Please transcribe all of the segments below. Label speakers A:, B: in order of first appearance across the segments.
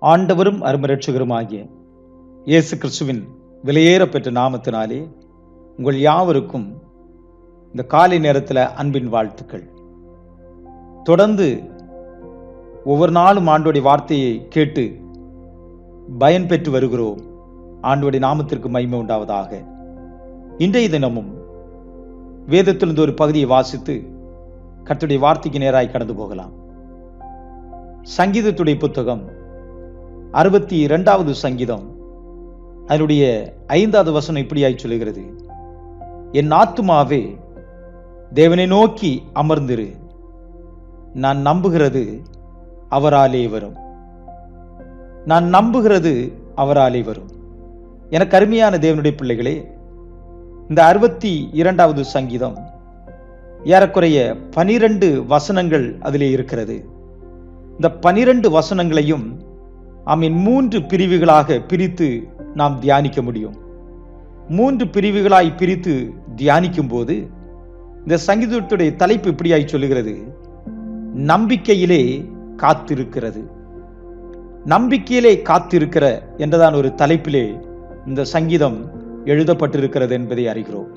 A: ஆண்டவரும் அருமரட்சகருமாகிய இயேசு கிறிஸ்துவின் விலையேற பெற்ற நாமத்தினாலே உங்கள் யாவருக்கும் இந்த காலை நேரத்தில் அன்பின் வாழ்த்துக்கள். தொடர்ந்து ஒவ்வொரு நாளும் ஆண்டோடைய வார்த்தையை கேட்டு பயன் பெற்று வருகிறோம். ஆண்டோடைய நாமத்திற்கு மகிமை உண்டாவதாக. இன்றைய தினமும் வேதத்திலிருந்து ஒரு பகுதியை வாசித்து கர்த்தருடைய வார்த்தைக்கு நேராய் கடந்து போகலாம். சங்கீதத்துடைய புத்தகம் 62வது சங்கீதம், அதனுடைய 5வது வசனம் இப்படியாய் சொல்லுகிறது: என் ஆத்துமாவே தேவனை நோக்கி அமர்ந்திரு, நான் நம்புகிறது அவராலே வரும். நான் நம்புகிறது அவராலே வரும். எனக்கு அருமையான தேவனுடைய பிள்ளைகளே, இந்த 62வது சங்கீதம் ஏறக்குறைய 12 வசனங்கள் அதிலே இருக்கிறது. இந்த 12 வசனங்களையும் 3 பிரிவுகளாக பிரித்து நாம் தியானிக்க முடியும். 3 பிரிவுகளாய் பிரித்து தியானிக்கும் போது இந்த சங்கீதத்துடைய தலைப்பு இப்படியாய் சொல்லுகிறது: நம்பிக்கையிலே காத்திருக்கிறது. நம்பிக்கையிலே காத்திருக்கிற என்றதான் ஒரு தலைப்பிலே இந்த சங்கீதம் எழுதப்பட்டிருக்கிறது என்பதை அறிகிறோம்.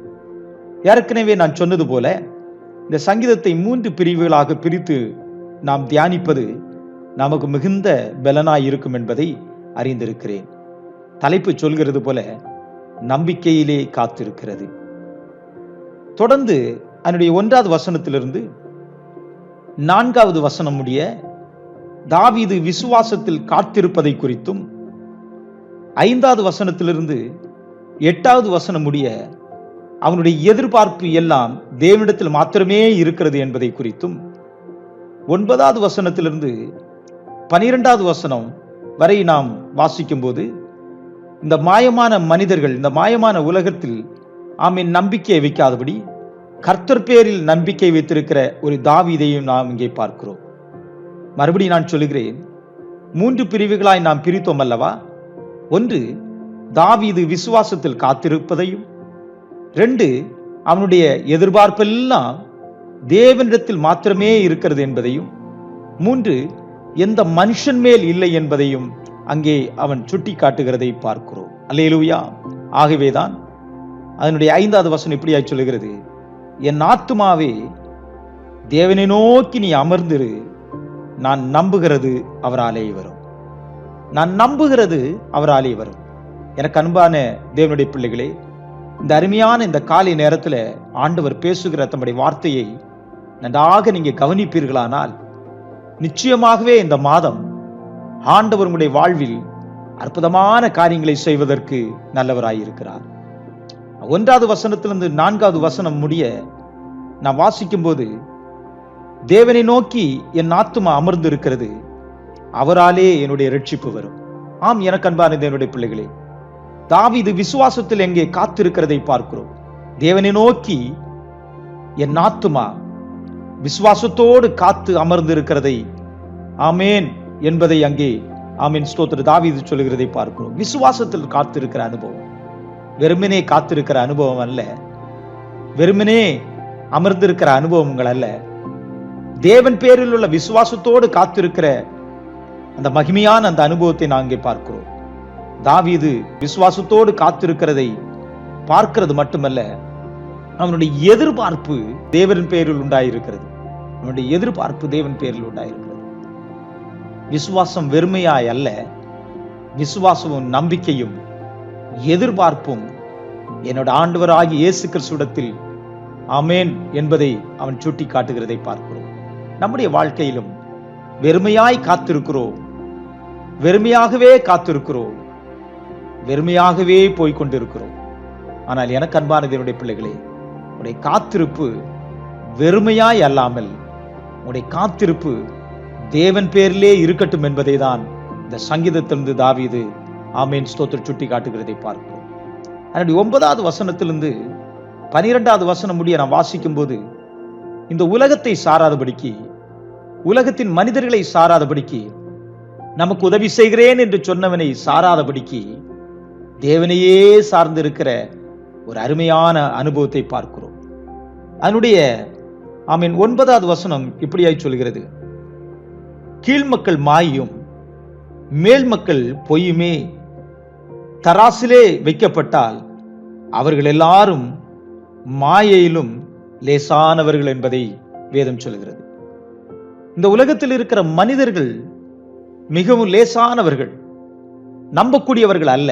A: ஏற்கனவே நான் சொன்னது போல இந்த சங்கீதத்தை 3 பிரிவுகளாக பிரித்து நாம் தியானிப்பது நமக்கு மிகுந்த பலனாய் இருக்கும் என்பதை அறிந்திருக்கிறேன். தலைப்பு சொல்கிறது போல நம்பிக்கையிலே காத்திருக்கிறது. தொடர்ந்து அதனுடைய 1வது வசனத்திலிருந்து 4வது வசனம் முடிய தாவீது விசுவாசத்தில் காத்திருப்பதை குறித்தும், 5வது வசனத்திலிருந்து 8வது வசனம் முடிய அவனுடைய எதிர்பார்ப்பு எல்லாம் தேவனிடத்தில் மாத்திரமே இருக்கிறது என்பதை குறித்தும், 9வது வசனத்திலிருந்து 12வது வசனம் வரை நாம் வாசிக்கும் போது இந்த மாயமான மனிதர்கள், இந்த மாயமான உலகத்தில் நம்பிக்கை வைக்காதபடி கர்த்தர் பேரில் நம்பிக்கை வைத்திருக்கிற ஒரு தாவீதையும் நாம் இங்கே பார்க்கிறோம். மறுபடியும் நான் சொல்லுகிறேன், 3 பிரிவுகளாய் நாம் பிரித்தோம் அல்லவா? 1, தாவீது விசுவாசத்தில் காத்திருப்பதையும், 2, அவனுடைய எதிர்பார்ப்பெல்லாம் தேவனிடத்தில் மாத்திரமே இருக்கிறது என்பதையும், 3, எந்த மனுஷன் மேல் இல்லை என்பதையும் அங்கே அவன் சுட்டி காட்டுகிறதை பார்க்கிறோம். அல்லேலூயா. ஆகவேதான் அதனுடைய 5வது வசனம் இப்படியாய் சொல்லுகிறது: என் ஆத்துமாவே தேவனை நோக்கி நீ அமர்ந்திரு, நான் நம்புகிறது அவராலே வரும். நான் நம்புகிறது அவராலே வரும். எனக்கு அன்பான தேவனுடைய பிள்ளைகளே, இந்த அருமையான இந்த காலை நேரத்தில் ஆண்டவர் பேசுகிற தம்முடைய வார்த்தையை நன்றாக நீங்க கவனிப்பீர்களானால் நிச்சயமாகவே இந்த மாதம் ஆண்டவர் உங்களுடைய வாழ்வில் அற்புதமான காரியங்களை செய்வதற்கு நல்லவராயிருக்கிறார். 1வது வசனத்திலிருந்து 4வது வசனம் முடிய நான் வாசிக்கும் போது, தேவனை நோக்கி என் ஆத்துமா அமர்ந்து இருக்கிறது, அவராலே என்னுடைய ரட்சிப்பு வரும். ஆம், எனக்கு அன்பான தேவனுடைய பிள்ளைகளே, தாவீது விசுவாசத்தில் எங்கே காத்திருக்கிறதை பார்க்கிறோம். தேவனை நோக்கி என் ஆத்துமா விசுவாசத்தோடு காத்து அமர்ந்து இருக்கிறதை, ஆமேன் என்பதை அங்கே ஆமேன் ஸ்தோத்திர தாவீது சொல்லுகிறதை பார்க்கிறோம். விசுவாசத்தில் காத்திருக்கிற அனுபவம் வெறுமனே காத்திருக்கிற அனுபவம் அல்ல, வெறுமனே அமர்ந்திருக்கிற அனுபவங்கள் அல்ல. தேவன் பேரில் உள்ள விசுவாசத்தோடு காத்திருக்கிற அந்த மகிமையான அந்த அனுபவத்தை நான் அங்கே பார்க்கிறோம். தாவீது விசுவாசத்தோடு காத்திருக்கிறதை பார்க்கிறது மட்டுமல்ல, அவனுடைய எதிர்பார்ப்பு தேவன் பேரில் உண்டாயிருக்கிறது. அவனுடைய எதிர்பார்ப்பு தேவன் பேரில் உண்டாயிருக்கிறது. விசுவாசம் வெறுமையாய் அல்ல, விசுவாசமும் நம்பிக்கையும் எதிர்பார்ப்பும் என்னோட ஆண்டவராகிய இயேசு கிறிஸ்துவிடத்தில் ஆமென் என்பதை அவன் சுட்டி காட்டுகிறதை பார்க்கிறோம். நம்முடைய வாழ்க்கையிலும் வெறுமையாய் காத்திருக்கிறோம், வெறுமையாகவே காத்திருக்கிறோம், வெறுமையாகவே போய்கொண்டிருக்கிறோம். ஆனால் எனக்கு அன்பான தேவனுடைய பிள்ளைகளே, உடைய காத்திருப்பு வெறுமையாய் அல்லாமல் உடைய காத்திருப்பு தேவன் பேரிலே இருக்கட்டும் என்பதை தான் இந்த சங்கீதத்திலிருந்து தாவீது ஆமேன் ஸ்தோத்திரம் சுட்டி காட்டுகிறதை பார்க்கிறோம். அதனுடைய 9வது வசனத்திலிருந்து 12வது வசனம் முடிய நான் வாசிக்கும் போது, இந்த உலகத்தை சாராதபடிக்கு, உலகத்தின் மனிதர்களை சாராதபடிக்கு, நமக்கு உதவி செய்கிறேன் என்று சொன்னவனை சாராதபடிக்கு தேவனையே சார்ந்திருக்கிற ஒரு அருமையான அனுபவத்தை பார்க்கிறோம். அதனுடைய 9வது வசனம் இப்படியாய் சொல்கிறது: கீழ்மக்கள் மாயும் மேல் மக்கள் பொய்யுமே தராசிலே வைக்கப்பட்டால் அவர்கள் எல்லாரும் மாயையிலும் லேசானவர்கள் என்பதை வேதம் சொல்கிறது. இந்த உலகத்தில் இருக்கிற மனிதர்கள் மிகவும் லேசானவர்கள், நம்பக்கூடியவர்கள் அல்ல,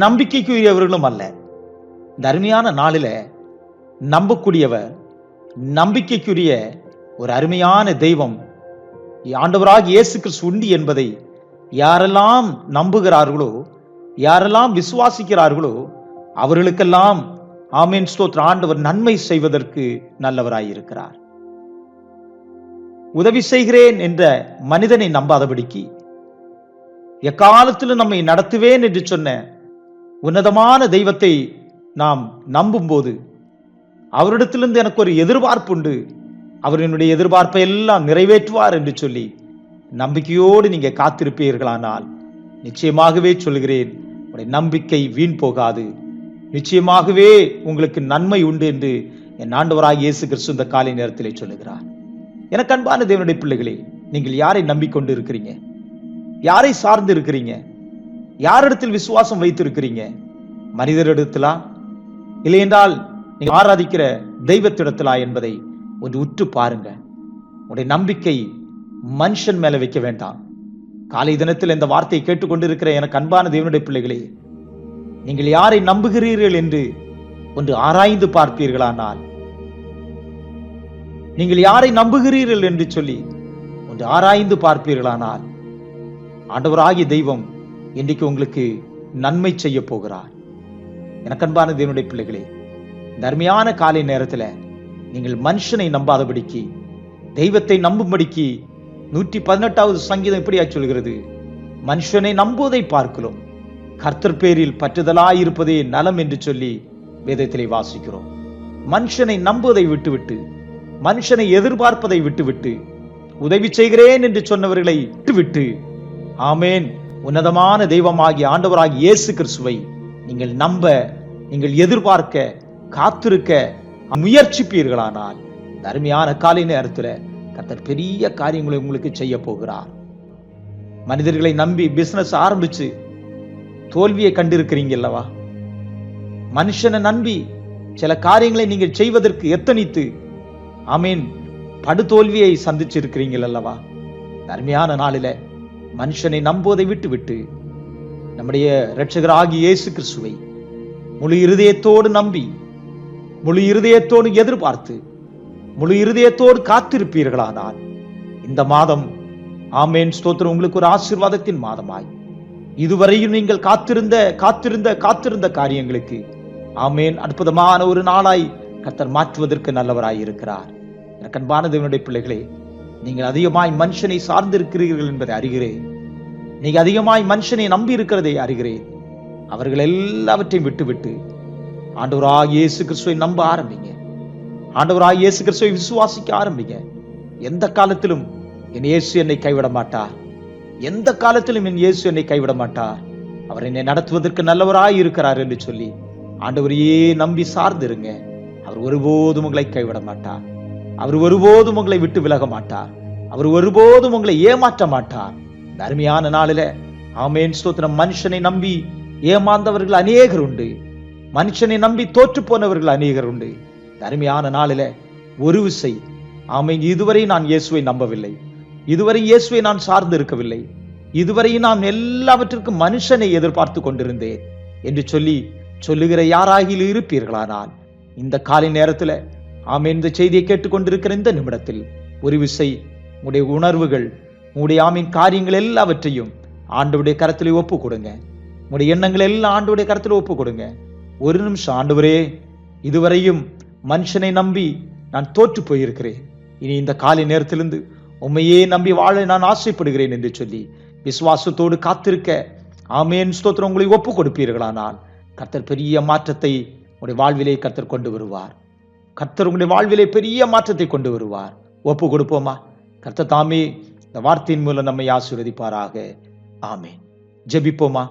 A: நம்பிக்கைக்குரியவர்களும் அல்ல. இந்த அருமையான நாளில நம்பக்கூடியவர், நம்பிக்கைக்குரிய ஒரு அருமையான தெய்வம் ஆண்டவராகிய இயேசு கிறிஸ்து உண்டு என்பதை யாரெல்லாம் நம்புகிறார்களோ, யாரெல்லாம் விசுவாசிக்கிறார்களோ அவர்களுக்கெல்லாம் ஆமென் ஸ்தோத்திரம், ஆண்டவர் நன்மை செய்வதற்கு நல்லவராயிருக்கிறார். உதவி செய்கிறேன் என்ற மனிதனை நம்பாதபடிக்கு, எக்காலத்திலும் நம்மை நடத்துவேன் என்று சொன்ன உன்னதமான தெய்வத்தை நாம் நம்பும் போது அவரிடத்திலிருந்து எனக்கு ஒரு எதிர்பார்ப்பு உண்டு, அவர் என்னுடைய எதிர்பார்ப்பை எல்லாம் நிறைவேற்றுவார் என்று சொல்லி நம்பிக்கையோடு நீங்க காத்திருப்பீர்களானால் நிச்சயமாகவே சொல்கிறேன், உங்களுடைய நம்பிக்கை வீண் போகாது. நிச்சயமாகவே உங்களுக்கு நன்மை உண்டு என்று என் ஆண்டவராகிய இயேசு கிறிஸ்து இந்த காலை நேரத்திலே சொல்லுகிறார். எனக்கு அன்பான தேவனுடைய பிள்ளைகளே, நீங்கள் யாரை நம்பிக்கொண்டு இருக்கிறீங்க? யாரை சார்ந்து இருக்கிறீங்க? யாரிடத்தில் விசுவாசம் வைத்திருக்கிறீங்க? மனிதரிடத்திலா, இல்லை என்றால் நீங்க ஆராதிக்கிற தெய்வத்திடத்திலா என்பதை ஒன்று உற்று பாருங்க. உங்களுடைய நம்பிக்கை மனுஷன் மேல வைக்க வேண்டாம். காலை தினத்தில் இந்த வார்த்தையை கேட்டுக்கொண்டிருக்கிற எனக்கு அன்பான தேவனுடைய பிள்ளைகளே, நீங்கள் யாரை நம்புகிறீர்கள் என்று ஒன்று ஆராய்ந்து பார்ப்பீர்களானால், நீங்கள் யாரை நம்புகிறீர்கள் என்று சொல்லி ஒன்று ஆராய்ந்து பார்ப்பீர்களானால், ஆண்டவராகிய தெய்வம் இன்றைக்கு உங்களுக்கு நன்மை செய்ய போகிறார். எனக்கு அன்பான தேவனுடைய பிள்ளைகளே, இந்த அருமையான காலை நேரத்தில் நீங்கள் மனுஷனை நம்பாதபடிக்கு தெய்வத்தை நம்பும்படிக்கு 118வது சங்கீதம் இப்படியா சொல்கிறது, மனுஷனை நம்புவதை பார்க்கிறோம், கர்த்தர் பேரில் பற்றுதலாயிருப்பதே நலம் என்று சொல்லி வேதத்திலே வாசிக்கிறோம். மனுஷனை நம்புவதை விட்டுவிட்டு, மனுஷனை எதிர்பார்ப்பதை விட்டுவிட்டு, உதவி செய்கிறேன் என்று சொன்னவர்களை விட்டுவிட்டு, ஆமேன், உன்னதமான தெய்வமாகிய ஆண்டவராகிய இயேசு கிறிஸ்துவை நீங்கள் நம்ப, நீங்கள் எதிர்பார்க்க, காத்திருக்க முயற்சிப்பீர்களானால் இந்த அருமையான காலை நேரத்தில் கர்த்தர் பெரிய காரியங்களை உங்களுக்கு செய்ய போகிறார். மனிதர்களை நம்பி பிசினஸ் ஆரம்பிச்சு தோல்வியை கண்டிருக்கிறீங்க அல்லவா? மனுஷனை நம்பி சில காரியங்களை நீங்கள் செய்வதற்கு எத்தனித்து ஆமீன் படுதோல்வியை சந்திச்சிருக்கிறீங்கள் அல்லவா? அருமையான நாளில மனுஷனை நம்புவதை விட்டு நம்முடைய இரட்சகராகிய இயேசு கிறிஸ்துவை முழு இருதயத்தோடு நம்பி, முழு இருதயத்தோடு எதிர்பார்த்து, முழு இருதயத்தோடு காத்திருப்பீர்களானால் இந்த மாதம் ஆமேன் ஸ்தோத்திரம் உங்களுக்கு ஒரு ஆசீர்வாதத்தின் மாதமாய், இதுவரையும் நீங்கள் காத்திருந்த காரியங்களுக்கு ஆமேன் அற்புதமான ஒரு நாளாய் கர்த்தர் மாற்றுவதற்கு நல்லவராய் இருக்கிறார். எனக்கு அன்பான தேவனுடைய பிள்ளைகளே, நீங்கள் அதிகமாய் மனுஷனை சார்ந்திருக்கிறீர்கள் என்பதை அறிகிறேன். நீங்க அதிகமாய் மனுஷனை நம்பி இருக்கிறதை அறிகிறேன். அவர்கள் எல்லாவற்றையும் விட்டுவிட்டு ஆண்டவராகிய இயேசு கிறிஸ்துவை நம்ப ஆரம்பிங்க. ஆண்டவராகிய இயேசு கிறிஸ்துவை விசுவாசிக்க ஆரம்பிங்க. எந்த காலத்திலும் என் இயேசு என்னை கைவிட மாட்டார். எந்த காலத்திலும் என் இயேசு என்னை கைவிட மாட்டார். அவர் என்னை நடத்துவதற்கு நல்லவராய் இருக்கிறார் என்று சொல்லி ஆண்டவரையே நம்பி சார்ந்திருங்க. அவர் ஒருபோதும் உங்களை கைவிட மாட்டார். அவர் ஒருபோதும் உங்களை விட்டு விலக மாட்டார். அவர் ஒருபோதும் உங்களை ஏமாற்ற மாட்டார். இந்த அருமையான நாளில ஆமேன் ஸ்தோத்திரம், மனுஷனை நம்பி ஏமாந்தவர்கள் அநேகர் உண்டு. மனுஷனை நம்பி தோற்று போனவர்கள் அநேகர் உண்டு. இந்த அருமையான நாளில ஒரு விசை ஆமேன், இதுவரை நான் இயேசுவை நம்பவில்லை, இதுவரை இயேசுவை நான் சார்ந்து இருக்கவில்லை, இதுவரை நான் எல்லாவற்றிற்கும் மனுஷனை எதிர்பார்த்து கொண்டிருந்தேன் என்று சொல்லுகிற யாராகிலும் இருப்பீர்களானால் இந்த காலை நேரத்தில் ஆமேன் இந்த செய்தியை கேட்டுக்கொண்டிருக்கிற இந்த நிமிடத்தில் ஒரு விசை உங்களுடைய உணர்வுகள், உங்களுடைய ஆமீன் காரியங்கள் எல்லாவற்றையும் ஆண்டவருடைய கரத்திலே ஒப்பு கொடுங்க. உங்களுடைய எண்ணங்கள் எல்லாம் ஆண்டவருடைய கரத்திலே ஒப்பு கொடுங்க. ஒரு நிமிஷம், ஆண்டவரே, இதுவரையும் மனுஷனை நம்பி நான் தோற்று போயிருக்கிறேன், இனி இந்த காலை நேரத்திலிருந்து உண்மையே நம்பி வாழ நான் ஆசைப்படுகிறேன் என்று சொல்லி விசுவாசத்தோடு காத்திருக்க ஆமேன் ஸ்தோத்திரம் உங்களை ஒப்பு கொடுப்பீர்களானால் கர்த்தர் பெரிய மாற்றத்தை உங்களுடைய வாழ்விலே கர்த்தர் கொண்டு வருவார். கர்த்தர் உங்களுடைய வாழ்விலே பெரிய மாற்றத்தை கொண்டு வருவார். ஒப்பு கொடுப்போமா? கர்த்தர் தாமே இந்த வார்த்தையின் மூலம் நம்மை ஆசீர்வதிப்பாராக. ஆமேன். ஜெபிப்போமா?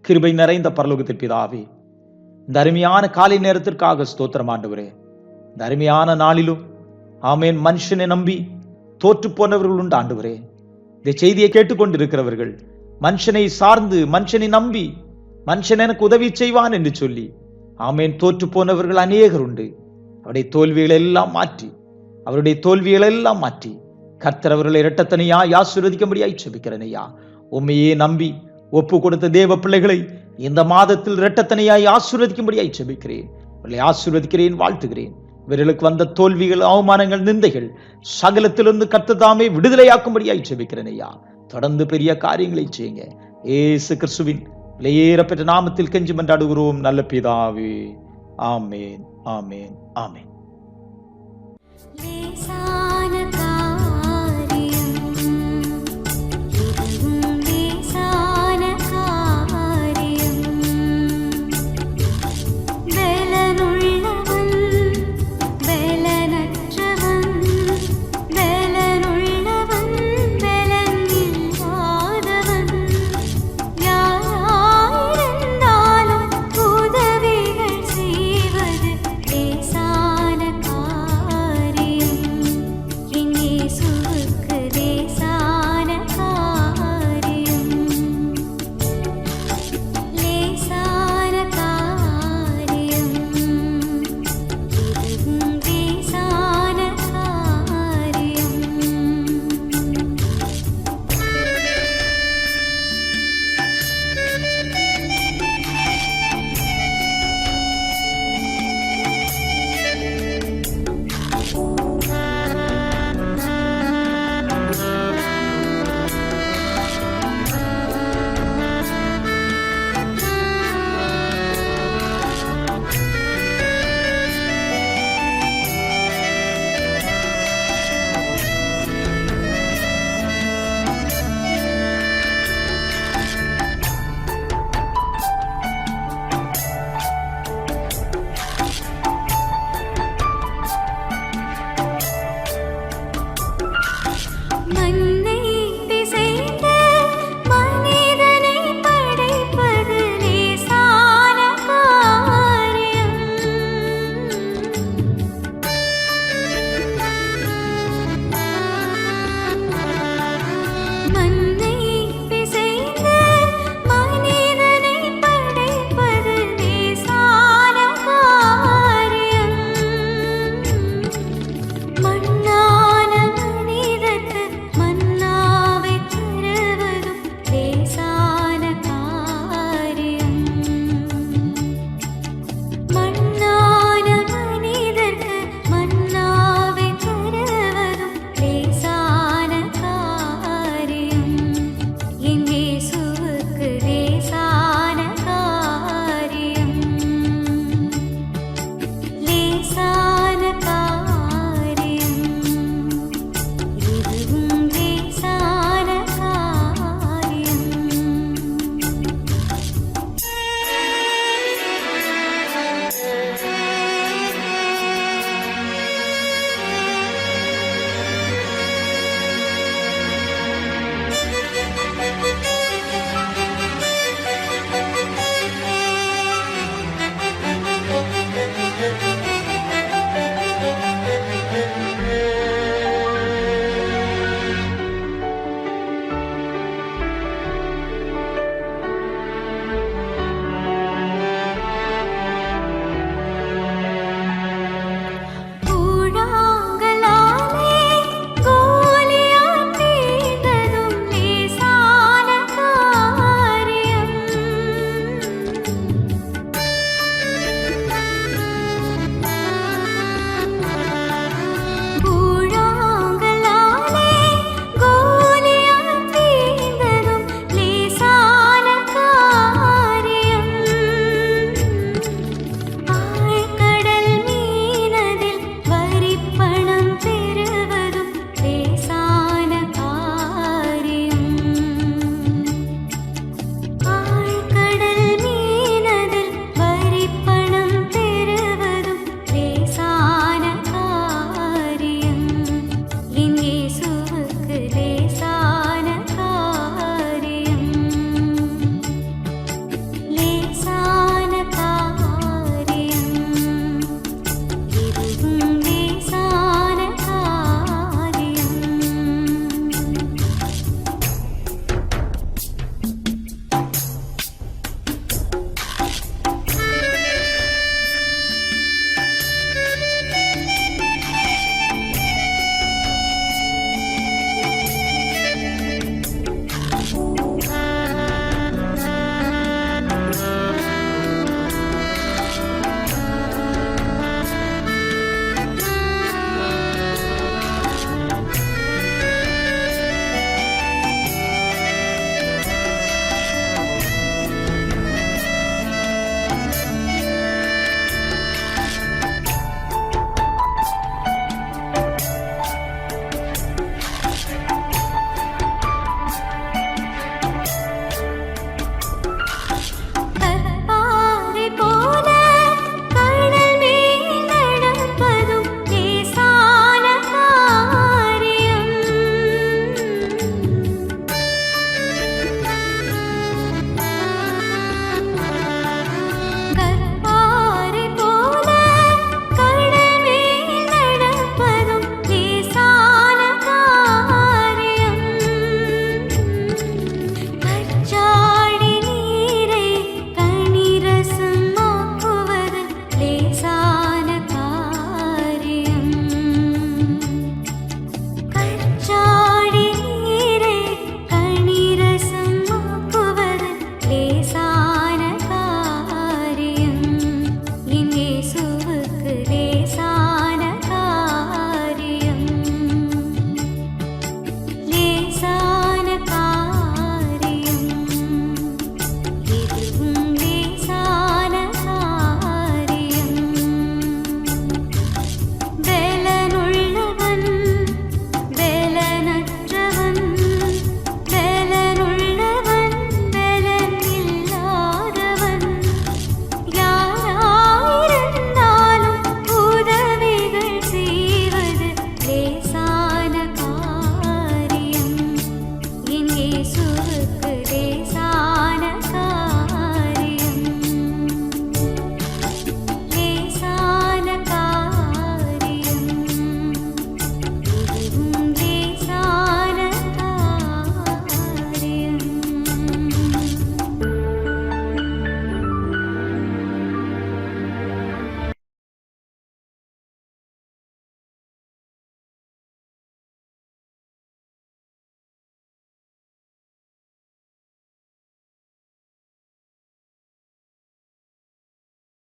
A: கிருபை நிறைந்த பரலோகத்தின் பிதாவே, இந்த அருமையான காலை நேரத்திற்காக ஸ்தோத்திரம் ஆண்டவரே. இந்த அருமையான நாளிலும் ஆமேன் மனுஷனை நம்பி தோற்று போனவர்கள் உண்டு ஆண்டவரே. இந்த செய்தியை கேட்டுக்கொண்டிருக்கிறவர்கள் மனுஷனை சார்ந்து, மனுஷனை நம்பி, மனுஷன் எனக்கு உதவி செய்வான் என்று சொல்லி ஆமேன் தோற்று போனவர்கள் அநேகர் உண்டு. அவருடைய தோல்விகளை எல்லாம் மாற்றி கர்த்தர் அவர்களை இரட்டத்தனையாய் ஆசீர்வதிக்கும்படியாய் ஜெபிக்கிறேன் ஐயா. உம்மையே நம்பி ஒப்பு கொடுத்த தேவ பிள்ளைகளை இந்த மாதத்தில் இரட்டத்தனையாய் ஆசீர்வதிக்கும்படியாய் ஜெபிக்கிறேன். அவர்களை ஆசீர்வதிக்கிறேன், வாழ்த்துகிறேன். இவர்களுக்கு வந்த தோல்விகள், அவமானங்கள், நிந்தைகள் சகலத்திலிருந்து கர்த்தர் தாமே விடுதலையாக்கும்படியாய் ஜெபிக்கிறேன் ஐயா. தொடர்ந்து பெரிய காரியங்களை செய்யுங்க. இயேசு கிறிஸ்துவின் விலையேறப்பெற்ற நாமத்தில் கெஞ்சி மன்றாடுகிறோம் நல்ல பிதாவே. ஆமேன், ஆமேன், ஆமேன்.